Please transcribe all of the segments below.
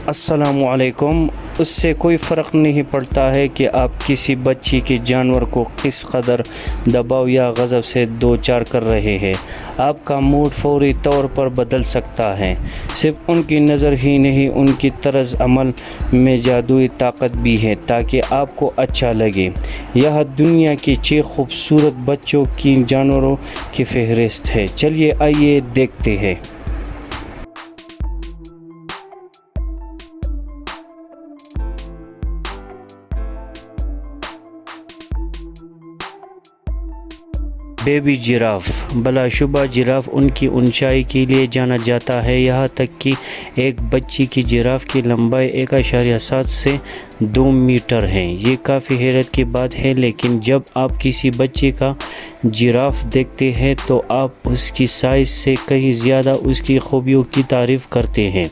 السلام علیکم۔ اس سے کوئی فرق نہیں پڑتا ہے کہ آپ کسی بچی کے جانور کو کس قدر دباؤ یا غضب سے دوچار کر رہے ہیں۔ آپ کا موڈ فوری طور پر بدل سکتا ہے۔ صرف ان کی نظر ہی نہیں، ان کی طرز عمل میں جادوئی طاقت بھی ہے تاکہ آپ کو اچھا لگے۔ یہ دنیا کی 6 خوبصورت بچوں کی جانوروں کی فہرست ہے۔ چلیے آئیے دیکھتے ہیں۔ Baby graph. بلا شبہ جراف ان کی اونچائی کے لیے جانا جاتا ہے، یہاں تک کہ ایک بچی کی جراف کی لمبائی 1.7 سے 2 میٹر ہے۔ یہ کافی حیرت کی بات ہے، لیکن جب آپ کسی بچے کا جراف دیکھتے ہیں تو آپ اس کی سائز سے کہیں زیادہ اس کی خوبیوں کی تعریف کرتے ہیں۔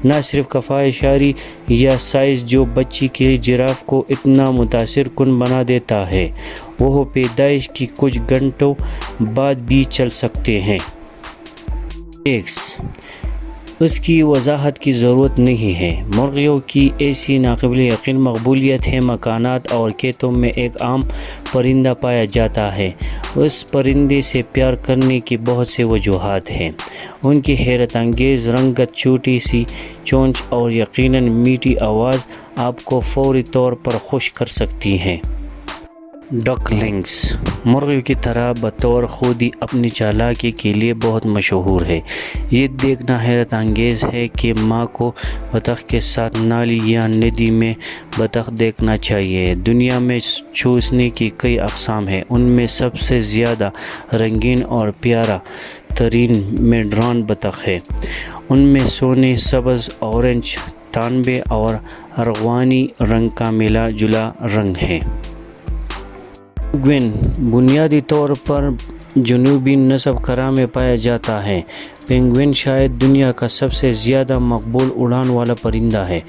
نہ صرف کفایت شعری یا سائز جو بچی کے جراف کو اتنا متاثر کن بنا دیتا ہے، وہ پیدائش کی کچھ گھنٹوں بعد بھی چل سکتے ہیں۔ اس کی وضاحت کی ضرورت نہیں ہے۔ مرغیوں کی ایسی ناقابل یقین مقبولیت ہے۔ مکانات اور کھیتوں میں ایک عام پرندہ پایا جاتا ہے۔ اس پرندے سے پیار کرنے کی بہت سی وجوہات ہیں۔ ان کی حیرت انگیز رنگت، چھوٹی سی چونچ اور یقیناً میٹھی آواز آپ کو فوری طور پر خوش کر سکتی ہیں۔ ڈکلنگز مرغیوں کی طرح بطور خود ہی اپنی چالاکی کے لیے بہت مشہور ہے۔ یہ دیکھنا حیرت انگیز ہے کہ ماں کو بطخ کے ساتھ نالی یا ندی میں بطخ دیکھنا چاہیے۔ دنیا میں چوسنے کی کئی اقسام ہیں۔ ان میں سب سے زیادہ رنگین اور پیارا ترین میڈران بطخ ہے۔ ان میں سونے، سبز، اورنج، تانبے اور ارغوانی رنگ کا ملا جلا رنگ ہے۔ پینگوئن بنیادی طور پر جنوبی نصف کرہ میں پایا جاتا ہے۔ پینگوئن شاید دنیا کا سب سے زیادہ مقبول اڑان والا پرندہ ہے۔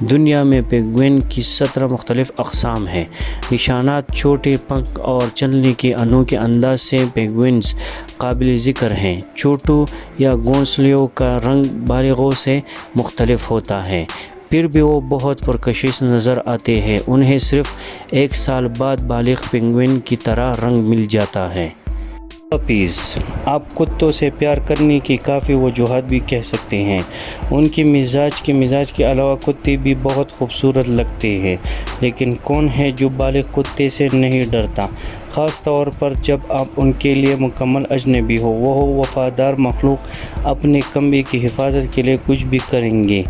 دنیا میں پینگوئن کی 17 مختلف اقسام ہیں۔ نشانات، چھوٹے پنکھ اور چلنے کے انوکھے انداز سے پینگوئنز قابل ذکر ہیں۔ چوٹوں یا گھونسلوں کا رنگ بالغوں سے مختلف ہوتا ہے، پھر بھی وہ بہت پرکشش نظر آتے ہیں۔ انہیں صرف 1 سال بعد بالغ پینگوئن کی طرح رنگ مل جاتا ہے۔ پپیز آپ کتوں سے پیار کرنے کی کافی وجوہات بھی کہہ سکتے ہیں۔ ان کی مزاج کے علاوہ کتے بھی بہت خوبصورت لگتے ہیں، لیکن کون ہے جو بالغ کتے سے نہیں ڈرتا، خاص طور پر جب آپ ان کے لیے مکمل اجنبی ہو۔ وہ وفادار مخلوق اپنے کمبے کی حفاظت کے لیے کچھ بھی کریں گے۔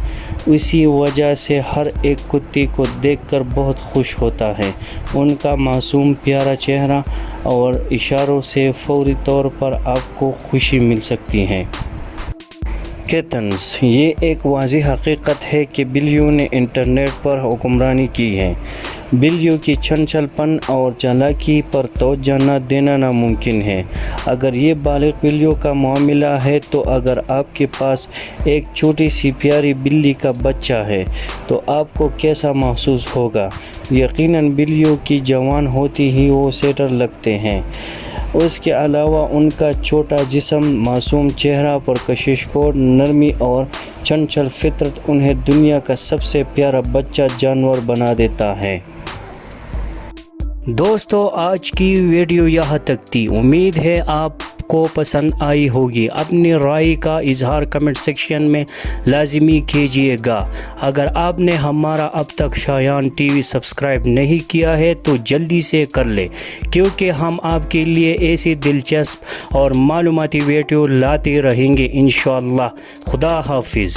اسی وجہ سے ہر ایک کتے کو دیکھ کر بہت خوش ہوتا ہے۔ ان کا معصوم پیارا چہرہ اور اشاروں سے فوری طور پر آپ کو خوشی مل سکتی ہے۔ کیٹنز یہ ایک واضح حقیقت ہے کہ بلیوں نے انٹرنیٹ پر حکمرانی کی ہے۔ بلیوں کی چنچل پن اور چالاکی پر توجہ نہ دینا ناممکن ہے۔ اگر یہ بالغ بلیوں کا معاملہ ہے تو اگر آپ کے پاس ایک چھوٹی سی پیاری بلی کا بچہ ہے تو آپ کو کیسا محسوس ہوگا؟ یقیناً بلیوں کی جوان ہوتی ہی وہ سیٹر لگتے ہیں۔ اس کے علاوہ ان کا چھوٹا جسم، معصوم چہرہ، پرکشش کوٹ، نرمی اور چنچل فطرت انہیں دنیا کا سب سے پیارا بچہ جانور بنا دیتا ہے۔ دوستو، آج کی ویڈیو یہاں تک تھی۔ امید ہے آپ کو پسند آئی ہوگی۔ اپنی رائے کا اظہار کمنٹ سیکشن میں لازمی کیجیے گا۔ اگر آپ نے ہمارا اب تک شایان ٹی وی سبسکرائب نہیں کیا ہے تو جلدی سے کر لیں، کیونکہ ہم آپ کے لیے ایسی دلچسپ اور معلوماتی ویڈیو لاتے رہیں گے انشاءاللہ۔ خدا حافظ۔